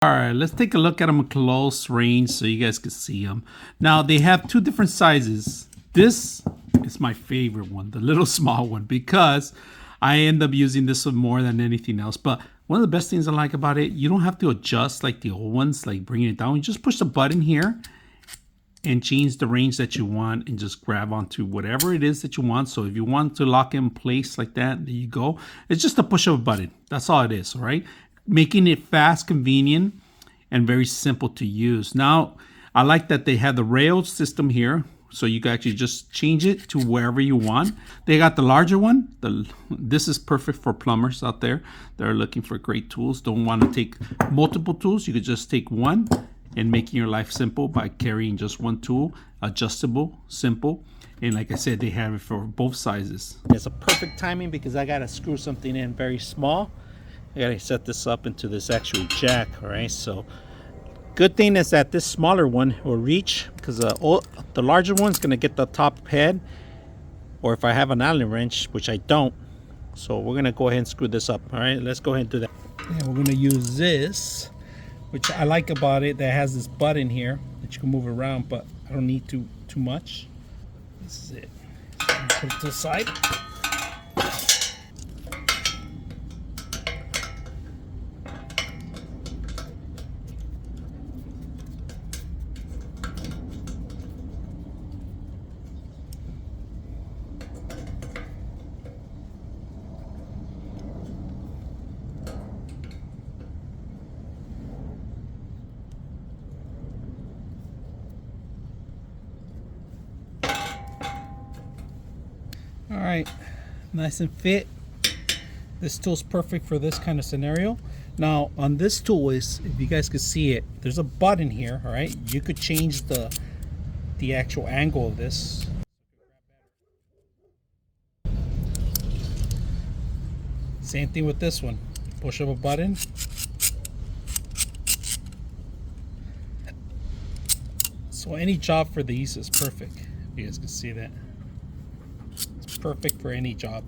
All right, let's take a look at them close range so you guys can see them. Now they have two different sizes. This is my favorite one, the little small one, because I end up using this one more than anything else. But one of the best things I like about it, you don't have to adjust like the old ones, like bringing it down. You just push the button here and change the range that you want and just grab onto whatever it is that you want. So if you want to lock in place like that, there you go. It's just a push of a button. That's all it is, all right? Making it fast, convenient, and very simple to use. Now, I like that they have the rail system here, so you can actually just change it to wherever you want. They got the larger one. This is perfect for plumbers out there that are looking for great tools. Don't want to take multiple tools. You could just take one and making your life simple by carrying just one tool, adjustable, simple. And like I said, they have it for both sizes. It's a perfect timing because I gotta screw something in very small. I gotta set this up into this actual jack, all right? So good thing is that this smaller one will reach, because the larger one's gonna get the top head, or if I have an Allen wrench, which I don't. So we're gonna go ahead and screw this up, all right? Let's go ahead and do that. And we're gonna use this, which I like about it, that has this button here that you can move around, but I don't need too much. This is it. So I'm gonna put it to the side. All right, nice and fit. This tool's perfect for this kind of scenario. Now on this tool, is if you guys could see it, there's a button here. All right, you could change the actual angle of this. Same thing with this one. Push of a button. So any job for these is perfect. You guys can see that. Perfect for any job.